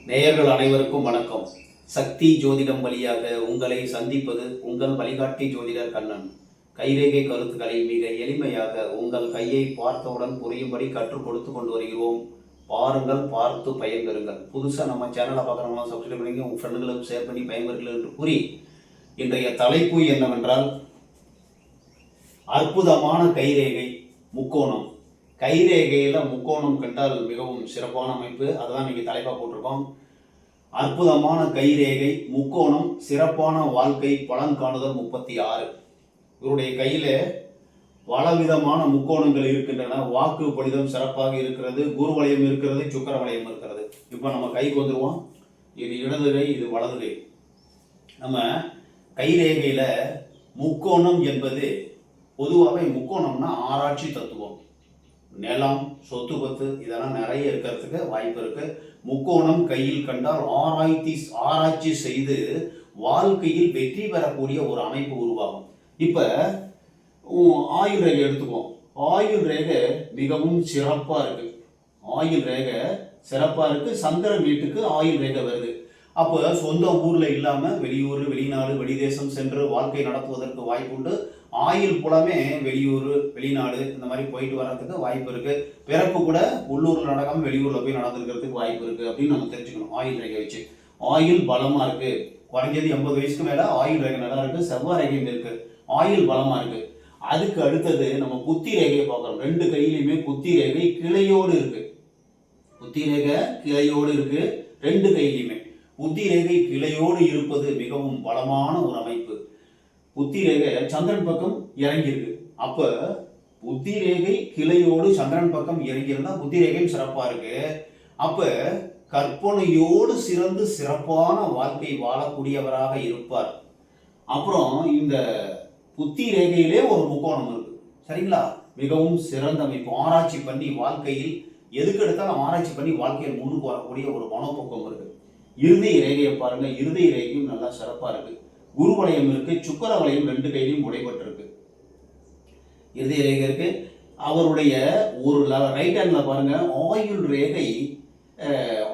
நேயர்கள் அனைவருக்கும் வணக்கம். சக்தி ஜோதிடம் வழியாக உங்களை சந்திப்பது உங்கள் வழிகாட்டி ஜோதிடர் கண்ணன். கைரேகை கருத்துக்களை மிக எளிமையாக உங்கள் கையை பார்த்தவுடன் புரியும்படி கற்றுக் கொடுத்து கொண்டு வருகிறோம். பாருங்கள், பார்த்து பயன்பெறுங்கள். புதுசாக நம்ம சேனலை பார்க்குறவங்க சப்ஸ்கிரைப் பண்ணி உங்கள் ஃப்ரெண்டுகளுக்கு ஷேர் பண்ணி பயன்பெறுங்கள் என்று கூறி இன்றைய தலைப்பு என்னவென்றால் அற்புதமான கைரேகை முக்கோணம். கைரேகையில் முக்கோணம் கண்டால் மிகவும் சிறப்பான அமைப்பு. அதுதான் இன்னைக்கு தலைப்பாக போட்டிருக்கோம். அற்புதமான கைரேகை முக்கோணம், சிறப்பான வாழ்க்கை, பலன் காணுதல் 36. இவருடைய கையில் பலவிதமான முக்கோணங்கள் இருக்கின்றன. வாக்கு பலிதம் சிறப்பாக இருக்கிறது, குரு வளையம் இருக்கிறது, சுக்கர வளையம் இருக்கிறது. இப்போ நம்ம கைக்கு வந்துடுவோம். இது இடது கை, இது வலது கை. நம்ம கைரேகையில் முக்கோணம் என்பது பொதுவாகவே முக்கோணம்னா ஆராய்ச்சி தத்துவம், நிலம், சொத்து பத்து இதெல்லாம் நிறைய இருக்கிறதுக்கு வாய்ப்பு இருக்கு. முக்கோணம் கையில் கண்டால் ஆராய்ச்சி செய்து வாழ்க்கையில் வெற்றி பெறக்கூடிய ஒரு அமைப்பு உருவாகும். இப்ப ஆயுள் ரேகை எடுத்துக்குவோம். ஆயுள் ரேகை மிகவும் சிறப்பா இருக்கு. ஆயுள் ரேகை சிறப்பா இருக்கு. சந்திரன் வீட்டுக்கு ஆயுள் ரேகை வருது. அப்போ சொந்த ஊர்ல இல்லாம வெளியூர், வெளிநாடு, வெளிதேசம் சென்று வாழ்க்கை நடத்துவதற்கு வாய்ப்பு உண்டு. ஆயுள் புலமே வெளியூர், வெளிநாடு இந்த மாதிரி போயிட்டு வர்றதுக்கு வாய்ப்பு இருக்கு. பிறப்பு கூட உள்ளூர்ல நடக்காம வெளியூர்ல போய் நடந்துருக்கிறதுக்கு வாய்ப்பு இருக்கு அப்படின்னு நம்ம தெரிஞ்சுக்கணும். ஆயுள் ரேகை வச்சு ஆயுள் பலமா இருக்கு. குறைஞ்சது 80 வயசுக்கு மேல ஆயுள் ரேகை நல்லா இருக்கு. செவ்வாய் ரேகையும் இருக்கு. ஆயுள் பலமா இருக்கு. அதுக்கு அடுத்தது நம்ம புத்தி ரேகையை பார்க்கறோம். 2 கையிலுமே புத்தி ரேகை கிளையோடு இருக்கு. புத்தி ரேகை கிளையோடு இருக்கு 2 கையிலுமே. புத்தி ரேகை கிளையோடு இருப்பது மிகவும் பலமான ஒரு அமைப்பு. புத்தி ரேகை சந்திரன் பக்கம் இறங்கி இருக்கு. அப்ப புத்தி ரேகை கிளையோடு சந்திரன் பக்கம் இறங்கி இருந்தா புத்தி ரேகையும் சிறப்பா இருக்கு. அப்ப கற்பனையோடு சிறந்து சிறப்பான வாழ்க்கை வாழக்கூடியவராக இருப்பார். அப்புறம் இந்த புத்தி ரேகையிலே ஒரு முக்கோணம் இருக்கு. சரிங்களா? மிகவும் சிறந்த அமைப்பு. ஆராய்ச்சி பண்ணி வாழ்க்கையில் எதுக்கு எடுத்தாலும் ஆராய்ச்சி பண்ணி வாழ்க்கையில் முன்னுக்கு வரக்கூடிய ஒரு மனோபோக்கம் இருக்கு. இருதய ரேகையை பாருங்க. இருதய ரேகையும் நல்லா சிறப்பா இருக்கு. குரு வளையம் இருக்கு. சுக்கர வளையம் 2 கையிலும் உடைபட்டு இருக்கு. இருதய ரேகை இருக்கு. அவருடைய ஒரு ரைட் ஹேண்ட்ல பாருங்க ஆயுள் ரேகை,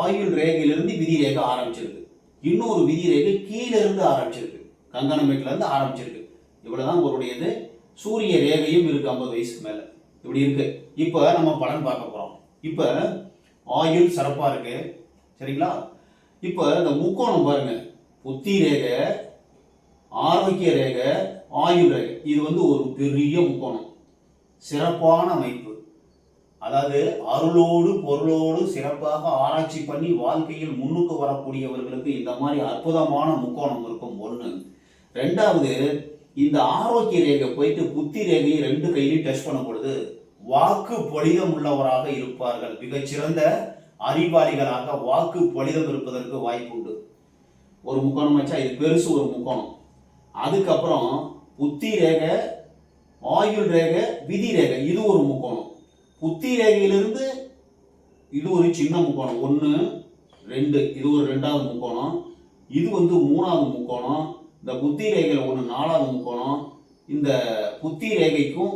ஆயுள் ரேகையிலிருந்து விதி ரேகை ஆரம்பிச்சிருக்கு. இன்னொரு விதி ரேகை கீழே இருந்து ஆரம்பிச்சிருக்கு. கங்கணமேட்ல இருந்து ஆரம்பிச்சிருக்கு. இவ்வளவுதான் அவருடையது. சூரிய ரேகையும் இருக்கு 50 வயசுக்கு மேல. இப்படி இருக்கு. இப்ப நம்ம பலன் பார்க்க போறோம். இப்ப ஆயுள் சிறப்பா இருக்கு. சரிங்களா? இப்ப இந்த முக்கோணம் பாருங்க. புத்தி ரேகை, ஆரோக்கிய ரேகை, ஆயுள் ரேகை. இது ஒரு பெரிய முக்கோணம். சிறப்பான அமைப்பு. அதாவது அருளோடு பொருளோடு சிறப்பாக ஆராய்ச்சி பண்ணி வாழ்க்கையில் முன்னுக்கு வரக்கூடியவர்களுக்கு இந்த மாதிரி அற்புதமான முக்கோணம் இருக்கும். 1. 2வது, இந்த ஆரோக்கிய ரேகை போயிட்டு புத்தி ரேகையை 2 கையிலையும் டச் பண்ண பொழுது வாக்கு பொலிதம் உள்ளவராக இருப்பார்கள். மிகச்சிறந்த அறிவாளிகளாக வாக்கு பொலிதம் இருப்பதற்கு வாய்ப்பு உண்டு. ஒரு முக்கோணம் வச்சா இது பெருசு ஒரு முக்கோணம். அதுக்கப்புறம் புத்தி ரேகை, ஆயுள் ரேகை, விதி ரேகை இது ஒரு முக்கோணம். புத்தி ரேகையிலிருந்து இது ஒரு சின்ன முக்கோணம் 1, 2. இது ஒரு 2வது முக்கோணம். இது 3வது முக்கோணம். இந்த புத்தி ரேகையில் 1 4வது முக்கோணம். இந்த புத்தி ரேகைக்கும்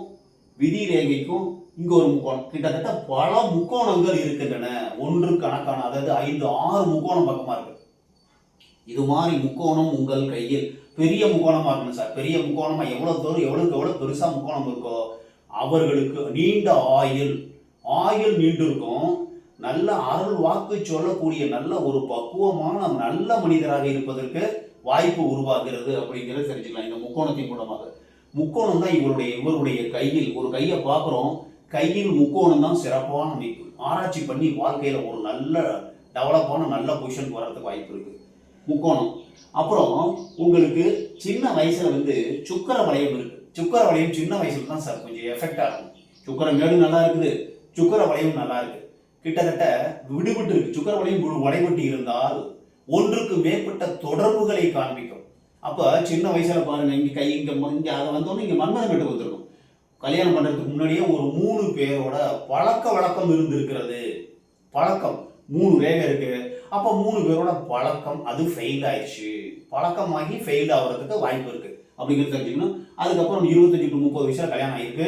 விதி ரேகைக்கும் இங்க ஒரு முக்கோணம். கிட்டத்தட்ட பல முக்கோணங்கள் இருக்கின்றன. 1 கணக்கான, அதாவது 5 6 முக்கோணம் பக்கமா இருக்கு. இது மாதிரி முக்கோணம் உங்கள் கையில் பெரிய முக்கோணமா இருக்கணும் சார். பெரிய முக்கோணமா எவ்வளவு தூரம் எவ்வளவு பெருசா முக்கோணம் இருக்கோ அவர்களுக்கு நீண்ட ஆயுள் நீண்டு இருக்கும். நல்ல அருள் வாக்கு சொல்லக்கூடிய நல்ல ஒரு பக்குவமான நல்ல மனிதராக இருப்பதற்கு வாய்ப்பு உருவாகிறது அப்படிங்கிறத தெரிஞ்சுக்கலாம் இந்த முக்கோணத்தின் மூலமாக. முக்கோணம் தான் இவருடைய கையில். ஒரு கையை பார்க்குறோம். கையில் முக்கோணம் தான் சிறப்பான அமைப்பு. ஆராய்ச்சி பண்ணி வாழ்க்கையில ஒரு நல்ல டெவலப்பான நல்ல பொசிஷன் வர்றதுக்கு வாய்ப்பு இருக்கு முக்கோணம். அப்புறம் உங்களுக்கு சின்ன வயசுல சுக்கர வளையம் இருக்கு. சுக்கர வளையம் சின்ன வயசுல தான் சார் கொஞ்சம் எஃபெக்டா இருக்கும். சுக்கர மேடு நல்லா இருக்குது, சுக்கர வளையம் நல்லா இருக்கு. கிட்டத்தட்ட விடுபட்டு இருக்கு. சுக்கர வளையம் வளைபட்டு இருந்தால் 1க்கு மேற்பட்ட தொடர்புகளை காண்பிக்கும். அப்ப சின்ன வயசுல பாருங்க, இங்க கை இங்க அதை வந்தோன்னு இங்க மன்மதன் வீட்டுக்கு வந்துருக்கும். கல்யாணம் பண்றதுக்கு முன்னாடியே ஒரு 3 பேரோட பழக்க வழக்கம் இருந்திருக்கிறது. பழக்கம் 3 ரேகை இருக்கு. அப்ப 3 பேரோட பழக்கம் அது ஃபெயில் ஆயிடுச்சு. பழக்கமாகி ஃபெயில் ஆகிறதுக்கு வாய்ப்பு இருக்கு அப்படிங்கிறது தெரிஞ்சுக்கணும். அதுக்கப்புறம் 25 to 30 வயசுல கல்யாணம் ஆயிருக்கு.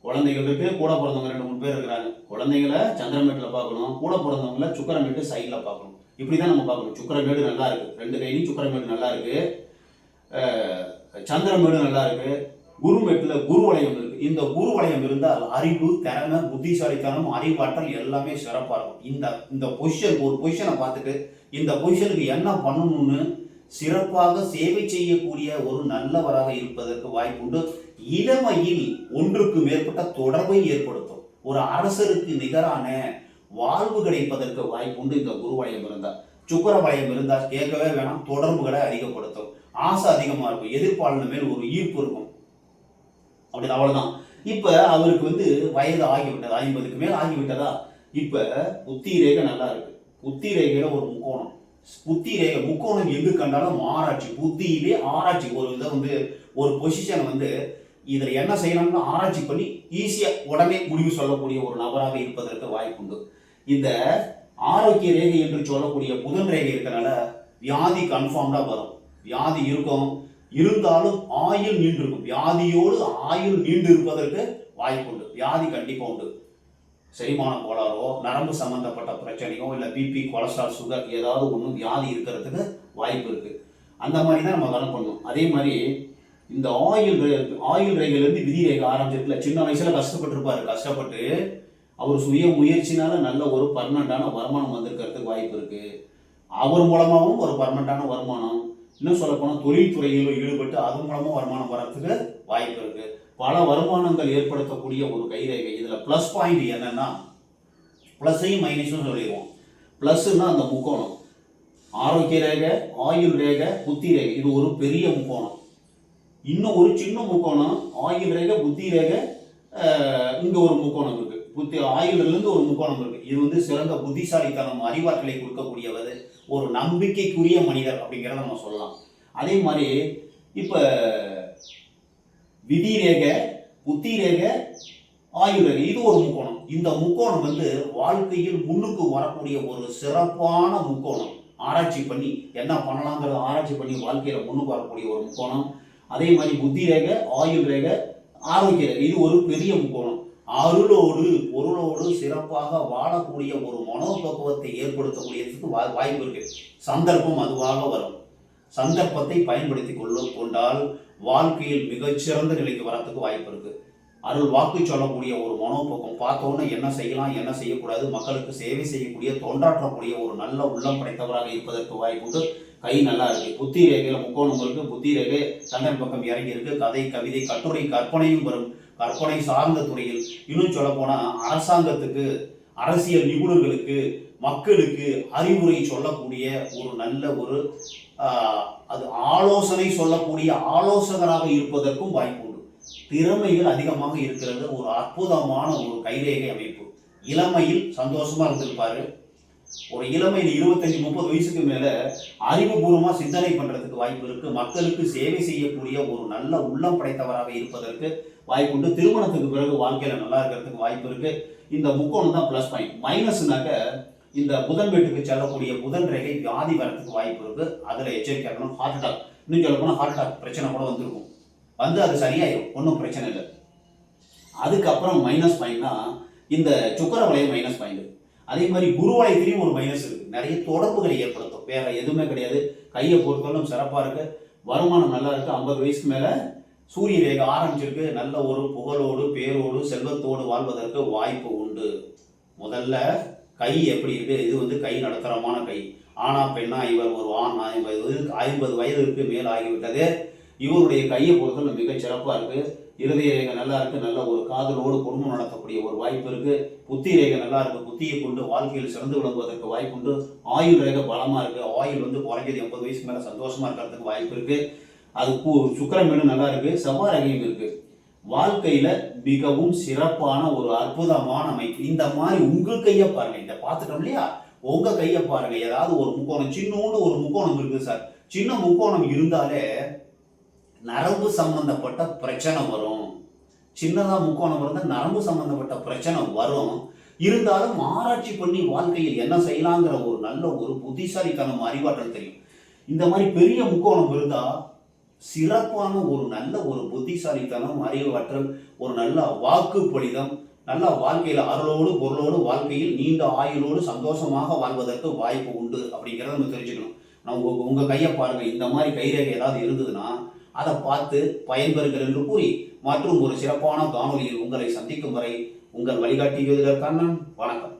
குழந்தைகள் இருக்கு. கூட பிறந்தவங்க 2 3 பேர் இருக்கிறாங்க. குழந்தைகளை சந்திரமேட்டில் பார்க்கணும். கூட பிறந்தவங்களை சுக்கரமேட்டு சைடில் பார்க்கணும். இப்படிதான் நம்ம பார்க்கணும். சுக்கிரமேடு நல்லா இருக்கு, 2 கையிலையும் சுக்கிரமேடு நல்லா இருக்கு, சந்திரமேடு நல்லா இருக்கு, குருமேட்டுல குரு வளையம் இருக்கு. இந்த குரு வளையம் இருந்தால் அறிவு, திறமை, புத்திசாலித்தனம், அறிவாற்றல் எல்லாமே சிறப்பா இருக்கும். இந்த பொசிஷன், ஒரு பொசிஷனை பார்த்துட்டு இந்த பொசிஷனுக்கு என்ன பண்ணணும்னு சிறப்பாக சேவை செய்யக்கூடிய ஒரு நல்லவராக இருப்பதற்கு வாய்ப்புண்டு. இளமையில் ஒன்றுக்கு மேற்பட்ட தொடர்பை ஏற்படுத்தும். ஒரு அரசருக்கு நிகரான வாழ்வு கிடைப்பதற்கு வாய்ப்புண்டு. இந்த குரு வளையம் இருந்தால், சுக்கிர வளையம் இருந்தால் கேட்கவே வேணாம், தொடர்புகளை அதிகப்படுத்தும், ஆசை அதிகமா இருக்கும், எதிர்ப்பாளர் மேல் ஒரு ஈர்ப்பு இருக்கும். அப்படி அவ்வளவுதான். இப்ப அவருக்கு வயது ஆகிவிட்டது, 50க்கு மேல் ஆகிவிட்டதா. இப்ப புத்தி ரேகை நல்லா இருக்கு. புத்தி ரேகையில ஒரு முக்கோணம், புத்தி ரேகை முக்கோணம் எங்கு கண்டாலும் ஆராய்ச்சி, புத்தியிலே ஆராய்ச்சி, ஒரு இதை ஒரு பொசிஷன் இதுல என்ன செய்யணும்னு ஆராய்ச்சி பண்ணி ஈஸியா உடனே முடிவு சொல்லக்கூடிய ஒரு நபராக இருப்பதற்கு வாய்ப்புண்டு. இந்த ஆரோக்கிய ரேகை என்று சொல்லக்கூடிய புதன் ரேகை இருக்கனால வியாதி கன்ஃபார்ம்டா வரும். வியாதி இருக்கும், இருந்தாலும் ஆயுள் நீண்டு இருக்கும். வியாதியோடு ஆயுள் நீண்டு இருப்பதற்கு வாய்ப்புண்டு. வியாதி கண்டிப்பா உண்டு. செரிமான கோளாறோ, நரம்பு சம்பந்தப்பட்ட பிரச்சனையோ, இல்லை பிபி, கொலஸ்ட்ரால், சுகர் ஏதாவது ஒன்று வியாதி இருக்கிறதுக்கு வாய்ப்பு இருக்கு. அந்த மாதிரி தான் நம்ம கணக்கு பண்ணணும். அதே மாதிரி இந்த ஆயுள் ரேகையிலேருந்து விதி ரேகை ஆரம்பிச்சிருக்குல்ல, சின்ன வயசுல கஷ்டப்பட்டிருப்பாரு. கஷ்டப்பட்டு அவர் சுய முயற்சினால நல்ல ஒரு பர்மனண்டான வருமானம் வந்திருக்கிறதுக்கு வாய்ப்பு இருக்கு. அவர் மூலமாகவும் ஒரு பர்மனண்டான வருமானம், இன்னும் சொல்ல போனால் தொழில்துறையில் ஈடுபட்டு அது மூலமா வருமானம் வர்றதுக்கு வாய்ப்பு இருக்கு. பல வருமானங்கள் ஏற்படுத்தக்கூடிய ஒரு கைரேகை. இதுல பிளஸ் பாயிண்ட் என்னன்னா, பிளஸையும் மைனஸும் சொல்லிடுவோம். பிளஸ்ன்னா அந்த முக்கோணம், ஆரோக்கிய ரேகை, ஆயுள் ரேகை, புத்தி ரேகை, இது ஒரு பெரிய முக்கோணம். இன்னும் ஒரு சின்ன முக்கோணம், ஆயுள் ரேகை, புத்தி ரேகை, இங்க ஒரு முக்கோணம் இருக்கு. ஆயுளிலிருந்து ஒரு முக்கோணம் இருக்கு. இது சிறந்த புத்திசாலித்தனம், அறிவாற்றலை கொடுக்கக்கூடியவர், ஒரு நம்பிக்கைக்குரிய மனிதர் அப்படிங்கிறத நம்ம சொல்லலாம். அதே மாதிரி இப்ப விதி ரேகை, புத்தி ரேகை, ஆயுள் ரேகை, இது ஒரு முக்கோணம். இந்த முக்கோணம் வாழ்க்கையில் முன்னுக்கு வரக்கூடிய ஒரு சிறப்பான முக்கோணம். ஆராய்ச்சி பண்ணி என்ன பண்ணலாங்கிறத ஆராய்ச்சி பண்ணி வாழ்க்கையில முன்னுக்கு வரக்கூடிய ஒரு முக்கோணம். அதே மாதிரி புத்தி ரேகை, ஆயுள் ரேகை, ஆரோக்கிய ரேகை, இது ஒரு பெரிய முக்கோணம். அருளோடு பொருளோடு சிறப்பாக வாழக்கூடிய ஒரு மனோபக்குவத்தை ஏற்படுத்தக்கூடியதுக்கு வாய்ப்பு இருக்கு. சந்தர்ப்பம் அதுவாக வரும். சந்தர்ப்பத்தை பயன்படுத்தி கொண்டால் வாழ்க்கையில் மிகச்சிறந்த நிலைக்கு வரத்துக்கு வாய்ப்பு இருக்கு. அருள் வாக்கு சொல்லக்கூடிய ஒரு மனோபக்கம், பார்த்தோன்னே என்ன செய்யலாம், என்ன செய்யக்கூடாது, மக்களுக்கு சேவை செய்யக்கூடிய, தொண்டாற்றக்கூடிய ஒரு நல்ல உள்ளம் படைத்தவராக இருப்பதற்கு வாய்ப்பு. கை நல்லா இருக்கு. புத்தி ரேகையில முக்கோணம் இருக்கு. புத்தி ரேகை சந்திரன் பக்கம் இறங்கி இருக்கு. கதை, கவிதை, கட்டுரை, கற்பனையும் வரும். கற்பனை சார்ந்த துறையில், இன்னும் சொல்ல போனா அரசாங்கத்துக்கு, அரசியல் நிபுணர்களுக்கு, மக்களுக்கு அறிவுரை சொல்லக்கூடிய ஒரு நல்ல ஒரு அது ஆலோசனை சொல்லக்கூடிய ஆலோசகராக இருப்பதற்கும் வாய்ப்பு உண்டு. திறமைகள் அதிகமாக இருக்கிறது. ஒரு அற்புதமான ஒரு கைரேகை அமைப்பு. இளமையில் சந்தோஷமா இருந்திருப்பாரு. ஒரு இளமையில் 25-30 வயசுக்கு மேல அறிவுபூர்வமா சிந்தனை பண்றதுக்கு வாய்ப்பு இருக்கு. மக்களுக்கு சேவை செய்யக்கூடிய ஒரு நல்ல உள்ளம் படைத்தவராக இருப்பதற்கு வாய்ப்புண்டு. திருமணத்துக்கு பிறகு வாழ்க்கையில நல்லா இருக்கிறதுக்கு வாய்ப்பு இருக்கு. இந்த முக்கோணம் தான் பிளஸ் பாயிண்ட். மைனஸ்னாக்க இந்த புதன் வீட்டுக்கு செல்லக்கூடிய புதன் ரேகை வியாதி வரத்துக்கு வாய்ப்பு இருக்கு. அதுல எச்சரிக்கை இருக்கணும். ஹார்ட் அட்டாக், இன்னும் சொல்ல போனா ஹார்ட் அட்டாக் பிரச்சனை கூட வந்திருக்கும். அது சரியாயிரும், ஒன்றும் பிரச்சனை இல்லை. அதுக்கப்புறம் மைனஸ் பாயிண்ட்னா இந்த சுக்கிர வளையம் மைனஸ் பாயிண்ட். அதே மாதிரி குரு வளையத்திலையும் ஒரு மைனஸ் இருக்கு. நிறைய தொடர்புகளை ஏற்படுத்தும், வேற எதுவுமே கிடையாது. கையை பொறுத்தவரைக்கும் சிறப்பா இருக்கு. வருமானம் நல்லா இருக்கு. 50 வயசுக்கு மேல சூரிய ரேகை ஆரம்பிச்சிருக்கு. நல்ல ஒரு புகழோடு, பேரோடு, செல்வத்தோடு வாழ்வதற்கு வாய்ப்பு உண்டு. முதல்ல கை எப்படி இருக்கு? இது கை நடுத்தரமான கை. ஆனா பெண்ணா இவர் ஒரு ஆண். 50 வயதிற்கு மேல் ஆகிவிட்டது. இவருடைய கையை பொறுத்தவரை மிகச் சிறப்பா இருக்கு. இருதய ரேகை நல்லா இருக்கு. நல்ல ஒரு காதலோடு குடும்பம் நடத்தக்கூடிய ஒரு வாய்ப்பு இருக்கு. புத்தி ரேகை நல்லா இருக்கு. புத்தியை கொண்டு வாழ்க்கையில் சிறந்து விளங்குவதற்கு வாய்ப்பு உண்டு. ஆயுள் ரேகை பலமா இருக்கு. ஆயுள் குறைஞ்சது 80 வயசுக்கு மேல சந்தோஷமா இருக்கிறதுக்கு வாய்ப்பு இருக்கு. அது சுக்கிரமேடு நல்லா இருக்கு. செவ்வாய் ரேகையும் இருக்கு. வாழ்க்கையில மிகவும் சிறப்பான ஒரு அற்புதமான அமைப்பு. இந்த மாதிரி உங்க கையை பாருங்க. இந்த பார்த்துட்டோம் இல்லையா, உங்க கையை பாருங்க. ஏதாவது ஒரு முக்கோணம், சின்னோண்டு ஒரு முக்கோணம் இருக்கு சார். சின்ன முக்கோணம் இருந்தாலே நரம்பு சம்பந்தப்பட்ட பிரச்சனை வரும். சின்னதா முக்கோணம் இருந்தால் நரம்பு சம்பந்தப்பட்ட பிரச்சனை வரும். இருந்தாலும் ஆராய்ச்சி பண்ணி வாழ்க்கையில் என்ன செய்யலாங்கிற ஒரு நல்ல ஒரு புத்திசாலித்தனம், அறிவாற்றல் தெரியும். இந்த மாதிரி பெரிய முக்கோணம் இருந்தா சிறப்பான ஒரு நல்ல ஒரு புத்திசாலித்தனம், அறிவாற்றல், ஒரு நல்ல வாக்கு பொலிதம், நல்லா வாழ்க்கையில் அருளோடு பொருளோடு வாழ்க்கையில் நீண்ட ஆயுளோடு சந்தோஷமாக வாழ்வதற்கு வாய்ப்பு உண்டு அப்படிங்கிறத நம்ம தெரிஞ்சுக்கணும். நான் உங்கள் கையை பாருங்கள், இந்த மாதிரி கைரேகை ஏதாவது இருந்ததுன்னா அதை பார்த்து பயன்பெறுங்கள் என்று கூறி மற்றும் ஒரு சிறப்பான காணொலியில் உங்களை சந்திக்கும் வரை உங்கள் வழிகாட்டி ஜோதிடர் கண்ணன். வணக்கம்.